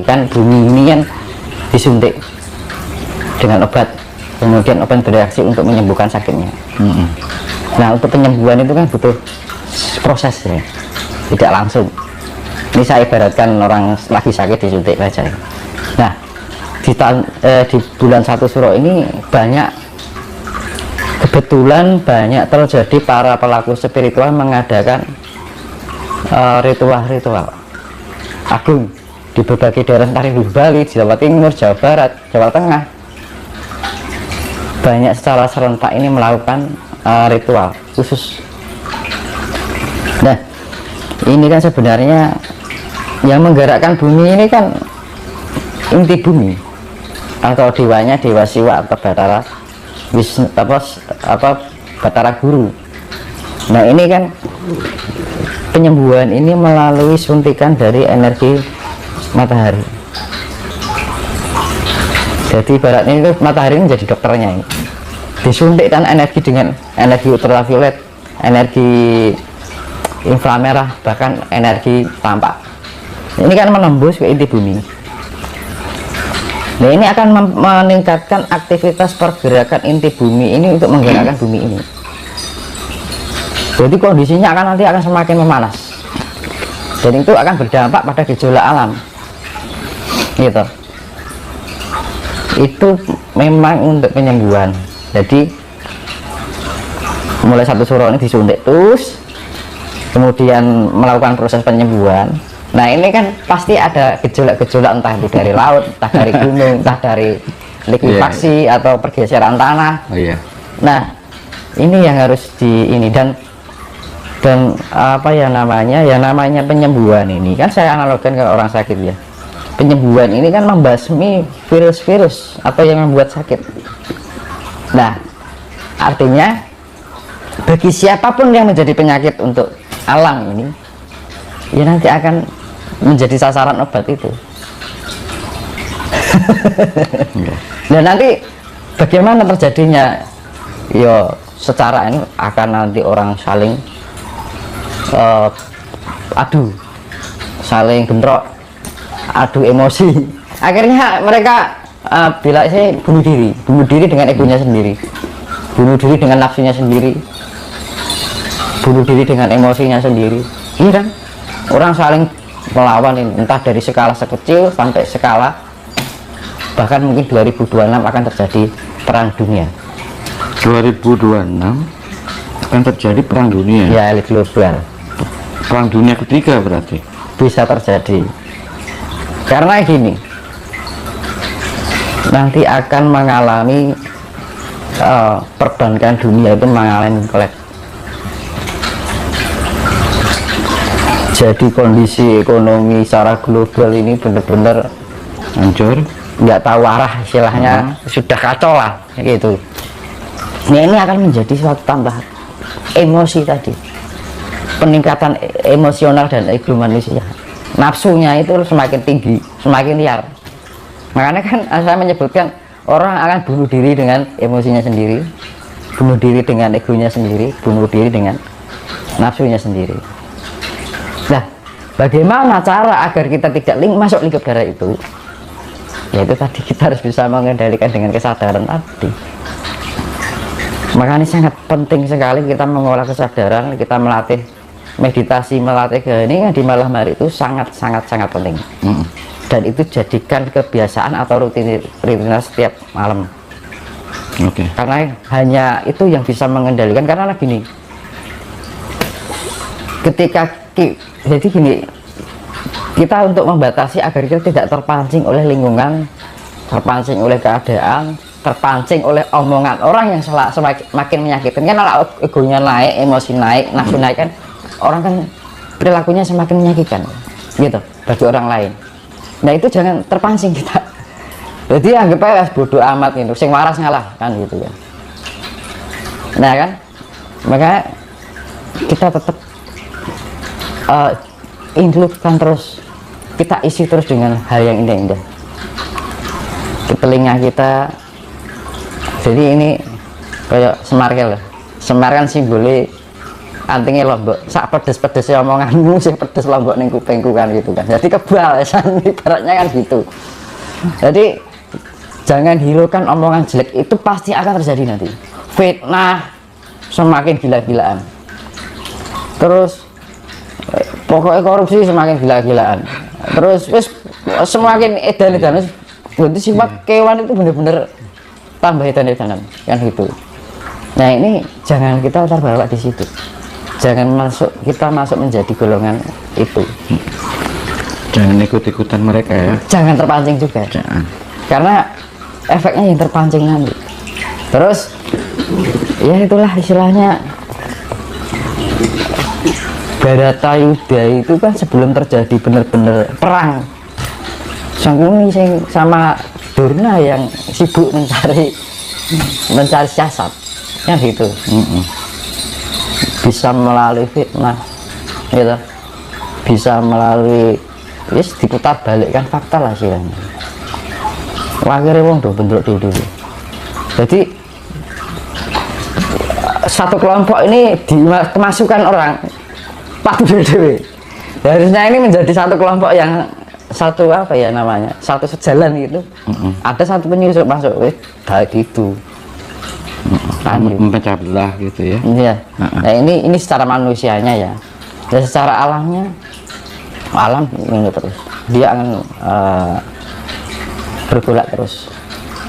kan bumi ini kan disuntik dengan obat, kemudian obat bereaksi untuk menyembuhkan sakitnya. Nah, untuk penyembuhan itu kan butuh proses ya, tidak langsung. Ini saya ibaratkan orang lagi sakit disuntik saja. Nah, di bulan 1 Suro ini kebetulan banyak terjadi para pelaku spiritual mengadakan ritual-ritual agung di berbagai daerah, entah di Bali, Jawa Timur, Jawa Barat, Jawa Tengah. Banyak secara serentak ini melakukan ritual khusus. Nah, ini kan sebenarnya yang menggerakkan bumi ini kan inti bumi atau dewanya, Dewa Siwa atau Batara Wisnu, Batara Guru. Nah, ini kan penyembuhan ini melalui suntikan dari energi matahari. Jadi ibaratnya itu matahari ini jadi dokternya ini. Disuntikkan energi dengan energi ultraviolet, energi inframerah, bahkan energi tampak. Ini kan menembus ke inti bumi. Nah, ini akan meningkatkan aktivitas pergerakan inti bumi ini untuk menggerakkan bumi ini. Jadi kondisinya nanti akan semakin memanas. Dan itu akan berdampak pada gejolak alam. Gitu. Itu memang untuk penyembuhan. Jadi mulai 1 Suro ini disuntik terus, kemudian melakukan proses penyembuhan. Nah, ini kan pasti ada gejolak-gejolak, entah itu dari laut, entah dari gunung, entah dari likuifaksi atau pergeseran tanah. Nah, ini yang harus dan apa ya namanya penyembuhan ini kan saya analogkan ke orang sakit ya. Penyembuhan ini kan membasmi virus-virus atau yang membuat sakit. Nah, artinya bagi siapapun yang menjadi penyakit untuk alam ini, ya nanti akan menjadi sasaran obat itu. Nah, nanti bagaimana terjadinya? Ya secara ini akan nanti orang saling adu, saling bentrok, adu emosi. Akhirnya mereka bila saya bunuh diri dengan egonya sendiri, bunuh diri dengan nafsunya sendiri, bunuh diri dengan emosinya sendiri. Ini kan orang saling melawan ini, entah dari skala sekecil sampai skala bahkan mungkin 2026 akan terjadi perang dunia. 2026 akan terjadi perang dunia ya, global. Perang dunia ketiga berarti bisa terjadi karena gini, nanti akan mengalami perbankan dunia itu mengalami kolapse. Jadi kondisi ekonomi secara global ini benar-benar hancur, nggak tahu arah, istilahnya sudah kacau lah gitu. Nah, ini akan menjadi suatu tambah emosi tadi, peningkatan emosional dan ego manusia, nafsunya itu semakin tinggi, semakin liar. Makanya kan saya menyebutkan orang akan bunuh diri dengan emosinya sendiri, bunuh diri dengan egonya sendiri, bunuh diri dengan nafsunya sendiri. Nah, bagaimana cara agar kita tidak masuk lingkup darah itu? Yaitu tadi kita harus bisa mengendalikan dengan kesadaran tadi. Makanya sangat penting sekali kita mengolah kesadaran, kita melatih meditasi, melatih keheningan di malam hari itu sangat penting. Dan itu jadikan kebiasaan atau rutinitas setiap malam. Karena hanya itu yang bisa mengendalikan. Karena gini, jadi gini, kita untuk membatasi agar kita tidak terpancing oleh lingkungan, terpancing oleh keadaan, terpancing oleh omongan orang yang semakin menyakitkan. Kan kalau egonya naik, emosi naik, nafsu naik kan, orang kan perilakunya semakin menyakitkan gitu bagi orang lain. Nah, itu jangan terpancing kita. Jadi anggap aja bodoh amat itu, sing waras ngalah kan gitu ya. Nah kan, maka kita tetap include-kan terus, kita isi terus dengan hal yang indah-indah ke telinga kita. Jadi ini kayak Semar kan, Semar kan simbolnya antingnya Lombok, sak pedes-pedesnya omonganmu sih pedes Lombok ning kupingku kan gitu kan. Jadi kebal ibaratnya kan gitu. Jadi jangan hiraukan omongan jelek, itu pasti akan terjadi nanti. Fitnah semakin gila-gilaan. Terus pokoknya korupsi semakin gila-gilaan. Terus semakin edan-edan. Berarti sifat kewan itu bener-bener tambah edan-edanan kan gitu. Nah ini jangan kita terbawa di situ. Jangan kita masuk menjadi golongan itu. Jangan ikut-ikutan mereka ya. Jangan terpancing juga. Jangan. Karena efeknya yang terpancing nanti. Terus ya itulah istilahnya Baratayuda itu kan sebelum terjadi benar-benar perang, Sangkuni sama Durna yang sibuk mencari siasat yang gitu. Bisa melalui fitnah gitu, bisa melalui diputar balikkan fakta lah istilahnya. Akhirnya wong do bentrok dulu. Jadi satu kelompok ini dimasukkan orang patuh dewe. Harusnya ini menjadi satu kelompok yang satu apa ya namanya, satu sejalan gitu. Ada satu penyusup masuk, tadi itu memecah belah gitu ya. Iya. Nah ini secara manusianya ya. Dan secara alamnya, alam ini terus dia akan bergolak terus.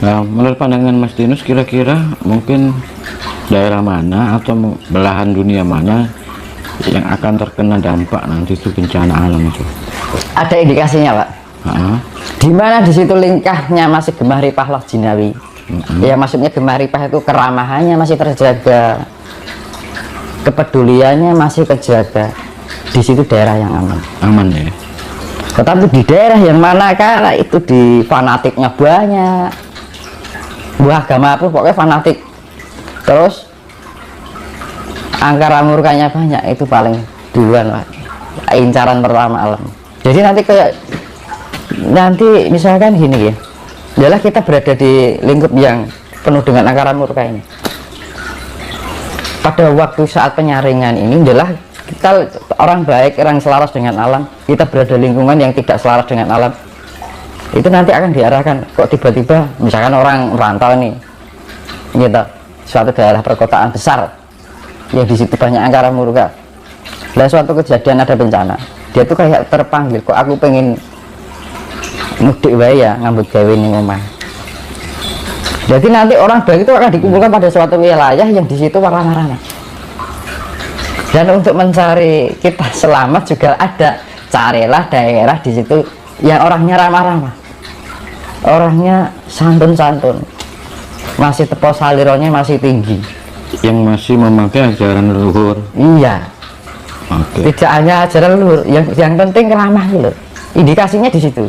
Nah, menurut pandangan Mas Dinus, kira-kira mungkin daerah mana atau belahan dunia mana yang akan terkena dampak nanti itu bencana alam itu? Ada indikasinya, Pak. Di mana di situ lingkahnya masih Gemah Ripah Loh Jinawi. Ya maksudnya Gemah Ripah itu keramahannya masih terjaga, kepeduliannya masih terjaga. Di situ daerah yang aman. Aman ya. Tetapi di daerah yang mana kala itu di fanatiknya banyak, buah agama apa pokoknya fanatik, terus angkara murkanya banyak, itu paling duluan Pak, incaran pertama alam. Jadi nanti misalkan gini ya, adalah kita berada di lingkup yang penuh dengan angkara murka ini. Pada waktu saat penyaringan ini adalah kita orang baik, orang selaras dengan alam, kita berada di lingkungan yang tidak selaras dengan alam, itu nanti akan diarahkan. Kok tiba-tiba misalkan orang merantau nih gitu, suatu daerah perkotaan besar yang di situ banyak angkara murka, dan suatu kejadian ada bencana, dia tuh kayak terpanggil, kok aku pengen mudik wae ya ngambut gawe ning omah. Jadi nanti orang baik itu akan dikumpulkan pada suatu wilayah yang di situ warna-warna. Dan untuk mencari kita selamat juga ada, carilah daerah di situ yang orangnya ramah-ramah, orangnya santun-santun, masih tepo salironya masih tinggi, yang masih memakai ajaran leluhur. Iya. Oke. Tidak hanya ajaran leluhur, yang penting ramah gitu. Indikasinya di situ.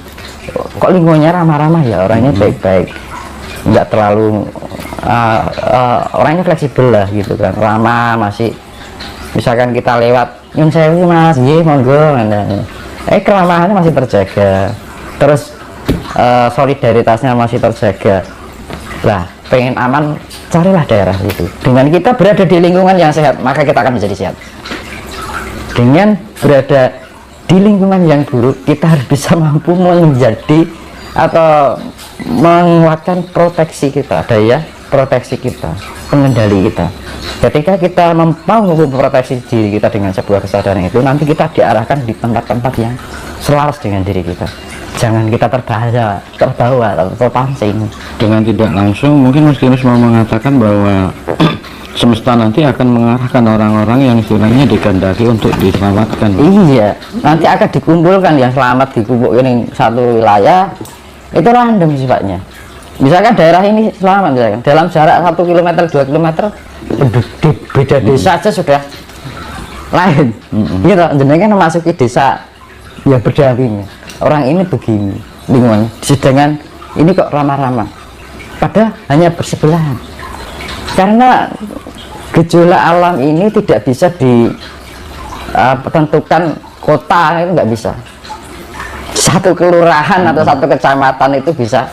Kok lingkungannya ramah-ramah ya, orangnya baik-baik, nggak terlalu orangnya fleksibel lah gitu kan, ramah, masih misalkan kita lewat nyun sewu mas, iya monggo, keramahannya masih terjaga, terus solidaritasnya masih terjaga. Lah pengen aman, carilah daerah itu. Dengan kita berada di lingkungan yang sehat, maka kita akan menjadi sehat. Dengan berada di lingkungan yang buruk, kita harus bisa mampu menjadi atau menguatkan proteksi kita, daya proteksi kita, pengendali kita. Ketika kita mau memproteksi diri kita dengan sebuah kesadaran itu, nanti kita diarahkan di tempat-tempat yang selaras dengan diri kita. Jangan kita terbawa atau terpancing. Dengan tidak langsung, mungkin Mas Dinus mau mengatakan bahwa semesta nanti akan mengarahkan orang-orang yang istilahnya digandaki untuk diselamatkan. Iya, nanti akan dikumpulkan yang selamat, dikumpulkan di satu wilayah, itu random sifatnya. Misalkan daerah ini selamat, misalkan dalam jarak 1 km 2 km beda desa aja sudah lain gitu. Jenengan memasuki desa yang berdampingan, orang ini begini lingkungan, sedangkan ini kok ramah-ramah, padahal hanya bersebelahan. Karena gejolak alam ini tidak bisa ditentukan kota, itu nggak bisa. Satu kelurahan atau satu kecamatan itu bisa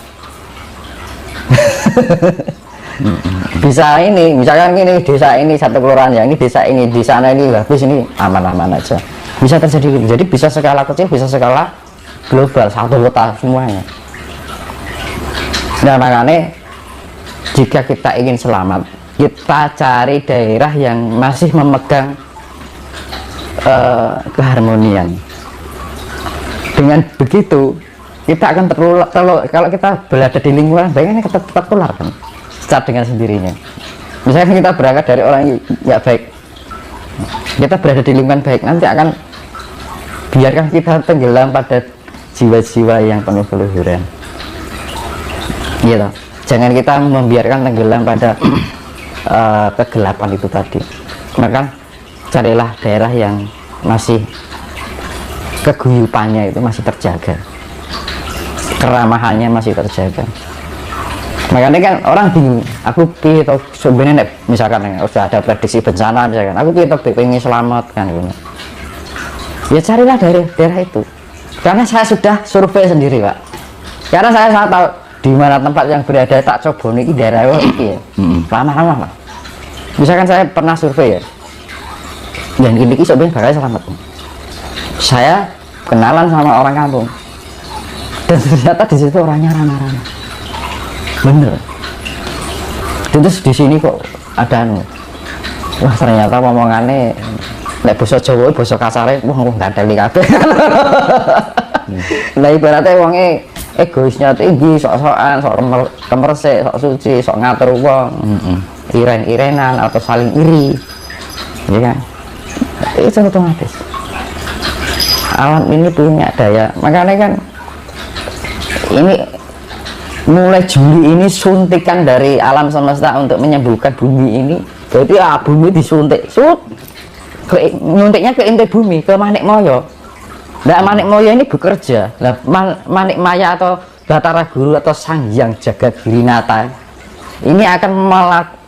Bisa ini, misalkan ini desa ini satu kelurahan ya, ini desa ini di sana ini bagus, ini aman-aman aja. Bisa terjadi, jadi bisa skala kecil, bisa skala global, satu kota semuanya. Nah makanya jika kita ingin selamat, kita cari daerah yang masih memegang keharmonian. Dengan begitu kita akan tertular, kalau kita berada di lingkungan baik, kita tertular kan secara dengan sendirinya. Misalnya kita berangkat dari orang yang nggak baik, kita berada di lingkungan baik, nanti akan biarkan kita tenggelam pada jiwa-jiwa yang penuh keluhuran gitu. Jangan kita membiarkan tenggelam pada kegelapan itu tadi. Maka carilah daerah yang masih keguyupannya itu masih terjaga, keramahannya masih terjaga. Makanya kan orang bingung, aku gitu sebenarnya misalkan sudah ada prediksi bencana, misalkan aku gitu pengen selamat kan gitu. Ya carilah daerah itu, karena saya sudah survei sendiri Pak, karena saya tahu di mana tempat yang berada, tak coba nih daerah ini ya lama-lama Pak. Misalkan saya pernah survei ya, dan ini sebenarnya bakal selamat. Saya kenalan sama orang kampung, dan ternyata di situ orangnya ramah-ramah, bener. Terus di sini kok ada wah ternyata ngomongannya nek basa Jawa, basa kasare, wah nggak ada kabeh. Nah ibaratnya wonge egoisnya tinggi, sok-sokan, sok kemersik, sok suci, sok ngatur wong, iren-irenan atau saling iri, ya kan? Itu otomatis. Alam ini punya daya, makanya kan ini mulai Juli ini suntikan dari alam semesta untuk menyembuhkan bumi ini. Berarti bumi disuntik, nyuntiknya ke inti bumi, ke Manik Moyo. Nah Manik Moyo ini bekerja. Nah, Manik Maya atau Batara Guru atau Sang Hyang Jagat Girinata ini akan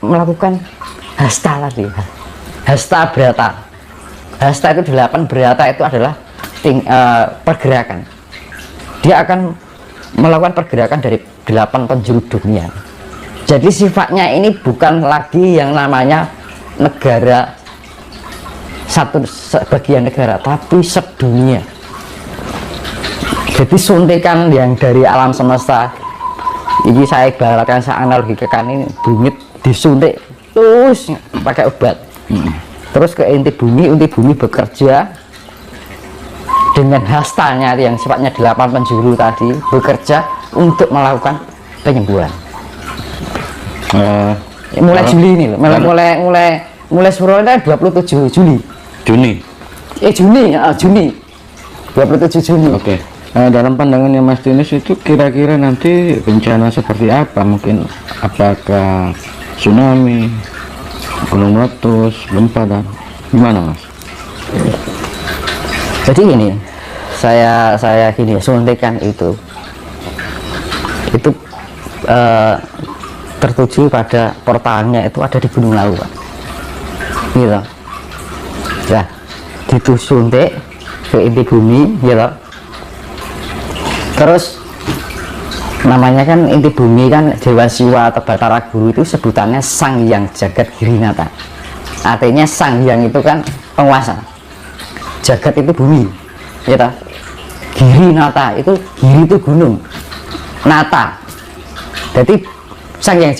melakukan hasta tadi, hasta berata. Hasta itu 8, berata itu adalah pergerakan. Dia akan melakukan pergerakan dari 8 penjuru dunia. Jadi sifatnya ini bukan lagi yang namanya negara, satu bagian negara, tapi sedunia. Jadi suntikan yang dari alam semesta ini saya ibaratkan, saya analogikan ini bumi disuntik terus pakai obat, terus ke inti bumi bekerja dengan hastanya yang sifatnya 8 penjuru tadi, bekerja untuk melakukan penyembuhan. Mulai Juli ini loh, mulai Surabaya 27 Juli. Juni 27 Juni. Oke. Dalam pandangannya Mas Tinus itu kira-kira nanti bencana seperti apa? Mungkin apakah tsunami, gunung meletus, gempa, dan gimana Mas? Jadi ini saya gini, suntikan itu tertuju pada portalnya itu ada di Gunung Lawu gitu ya, disuntik ke inti bumi gitu. Terus namanya kan inti bumi kan Dewa Siwa atau Batara Guru itu sebutannya Sang Hyang Jagat Girinata, artinya Sang Hyang itu kan penguasa, jagat itu bumi gitu. Girinata itu, giri itu gunung, nata, jadi Sang Hyang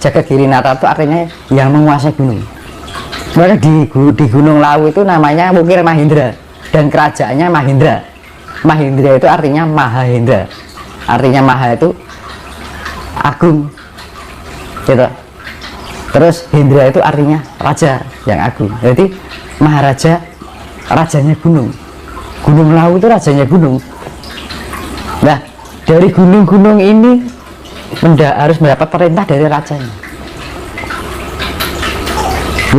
Jagat Girinata itu artinya yang menguasai gunung. Maka di Gunung Lawu itu namanya Wukir Mahindra dan kerajaannya Mahindra. Mahindra itu artinya Mahahendra, artinya Maha itu agung gitu. Terus Hendra itu artinya raja yang agung, jadi Maharaja, rajanya gunung. Gunung Lawu itu rajanya gunung. Nah dari gunung-gunung ini harus mendapat perintah dari rajanya.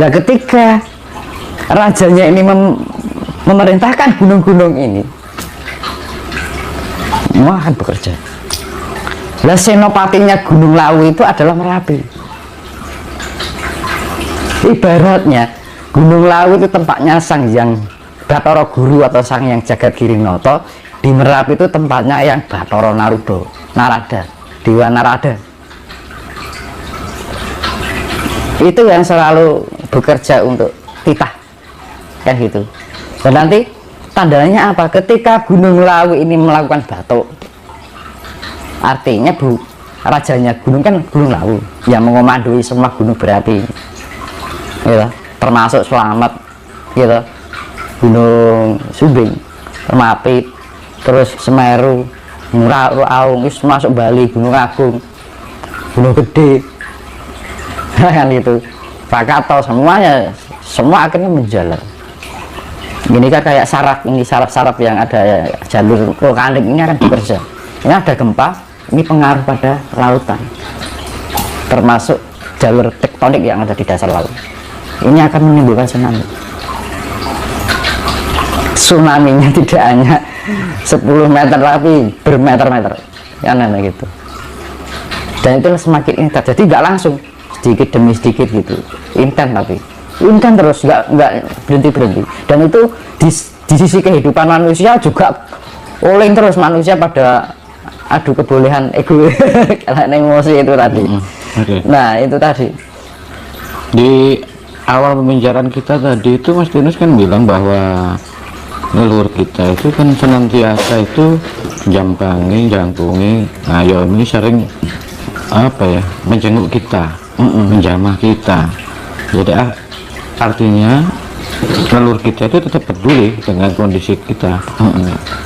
Nah ketika rajanya ini memerintahkan gunung-gunung ini, semua akan bekerja. Nah senopatinya Gunung Lawu itu adalah Merapi. Ibaratnya Gunung Lawu itu tempatnya Sang Hyang Batara Guru atau Sang Hyang Jagat Girinata. Di Merapi itu tempatnya yang Batara Narada, Dewa Narada. itu yang selalu bekerja untuk titah kan gitu. Dan nanti tandanya apa? Ketika Gunung Lawu ini melakukan batuk, artinya rajanya gunung kan Gunung Lawu yang mengomandoi semua gunung berapi gitu, termasuk Slamet gitu, Gunung Sumbing, Mapit, terus Semeru, Aung, masuk Bali, Gunung Agung, Gunung Gede kan gitu, Krakatau, semuanya semua akhirnya menjalar. Ini kan kayak saraf, ini saraf-saraf yang ada jalur vulkanik ini akan bekerja. Ini ada gempa, ini pengaruh pada lautan, termasuk jalur tektonik yang ada di dasar laut. Ini akan menimbulkan tsunami. Tsunami-nya tidak hanya 10 meter tapi bermeter-meter, kan gitu. Dan itu semakin ini terjadi nggak langsung, sedikit demi sedikit gitu, intens tapi intens terus, nggak berhenti. Dan itu di sisi kehidupan manusia juga oleng terus, manusia pada adu kebolehan ego karena emosi itu tadi. Okay. Nah itu tadi di awal pembicaraan kita tadi itu Mas Tinus kan bilang bahwa leluhur kita itu kan senantiasa itu jampangi, jangkungi, ngayomi, sering apa ya, menjenguk kita, menjamah kita. Jadi artinya leluhur kita itu tetap peduli dengan kondisi kita.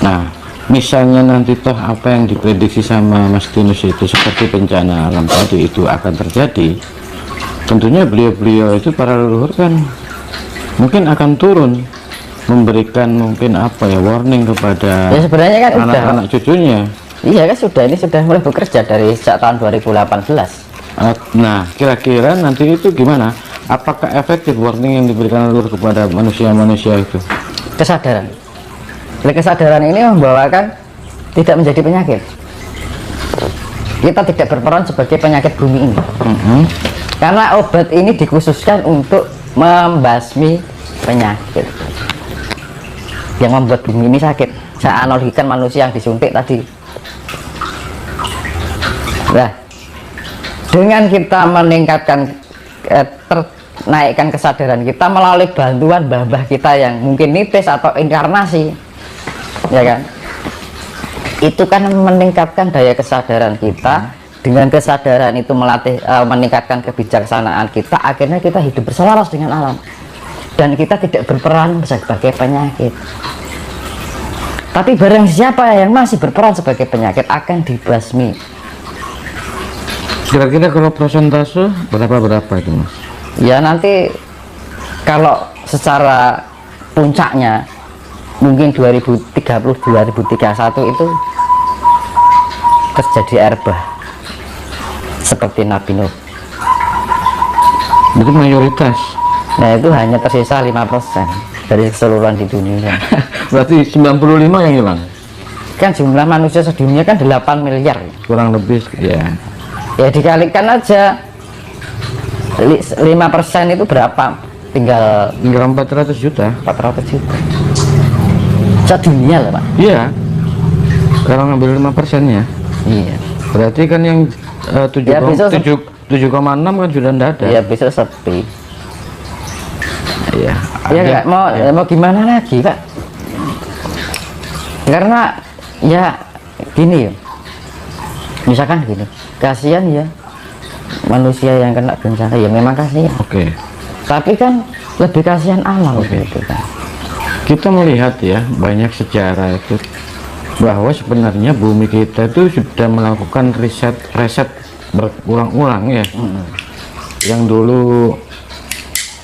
Nah, misalnya nanti toh apa yang diprediksi sama Mas Tinus itu seperti bencana alam tadi itu akan terjadi, tentunya beliau-beliau itu para leluhur kan mungkin akan turun memberikan mungkin apa ya, warning kepada ya sebenarnya kan anak-anak cucunya. Iya kan ini sudah mulai bekerja dari sejak tahun 2018. Nah kira-kira nanti itu gimana, apakah efektif warning yang diberikan leluhur kepada manusia-manusia itu? Kesadaran. Jadi kesadaran ini membawakan tidak menjadi penyakit. Kita tidak berperan sebagai penyakit bumi ini. Karena obat ini dikhususkan untuk membasmi penyakit yang membuat bumi ini sakit. Saya analogikan manusia yang disuntik tadi. Nah, dengan kita meningkatkan naikkan kesadaran kita melalui bantuan mbah-mbah kita yang mungkin nitis atau inkarnasi, ya kan, itu kan meningkatkan daya kesadaran kita. Dengan kesadaran itu melatih meningkatkan kebijaksanaan kita, akhirnya kita hidup berselaras dengan alam dan kita tidak berperan sebagai penyakit. Tapi barang siapa yang masih berperan sebagai penyakit akan dibasmi. Kira-kira kalau persentase berapa itu Mas? Ya nanti kalau secara puncaknya mungkin 2030-2031 itu terjadi air bah seperti Nabi Nuh. Itu mayoritas. Nah itu hanya tersisa 5% dari keseluruhan di dunia. Berarti 95 yang hilang. Kan jumlah manusia sedunia kan 8 miliar. Kurang lebih ya. Ya dikalikan aja 5% itu berapa? Tinggal 400 juta. 400 juta. Sedunia loh Pak. Iya. Kalau ngambil 5%-nya. Iya. Berarti kan yang 7,6 kan sudah tidak ada. Iya besok sepi. Iya. Ya nggak mau ya. mau gimana lagi Pak? Karena ya gini ya. Misalkan gini, kasihan ya manusia yang kena bencana, ya memang kasihan. Oke. Tapi kan lebih kasihan alam gitu kan. Kita melihat ya banyak sejarah itu bahwa sebenarnya bumi kita itu sudah melakukan riset berulang-ulang ya. Yang dulu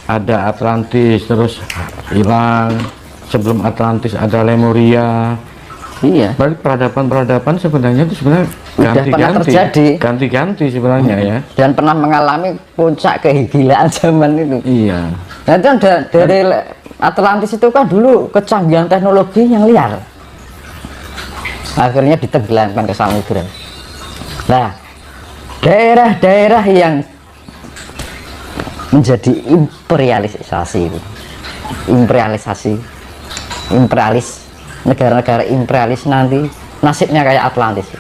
ada Atlantis terus hilang, sebelum Atlantis ada Lemuria. Iya. Berarti peradaban sebenarnya itu sebenarnya ganti-ganti sebenarnya ya. Dan pernah mengalami puncak kegilaan zaman itu. Iya. Nah itu dari Atlantis itu kan dulu kecanggihan teknologi yang liar. Akhirnya ditenggelamkan ke samudra. Nah, daerah-daerah yang menjadi imperialisasi itu, imperialis negara-negara imperialis nanti nasibnya kayak Atlantis.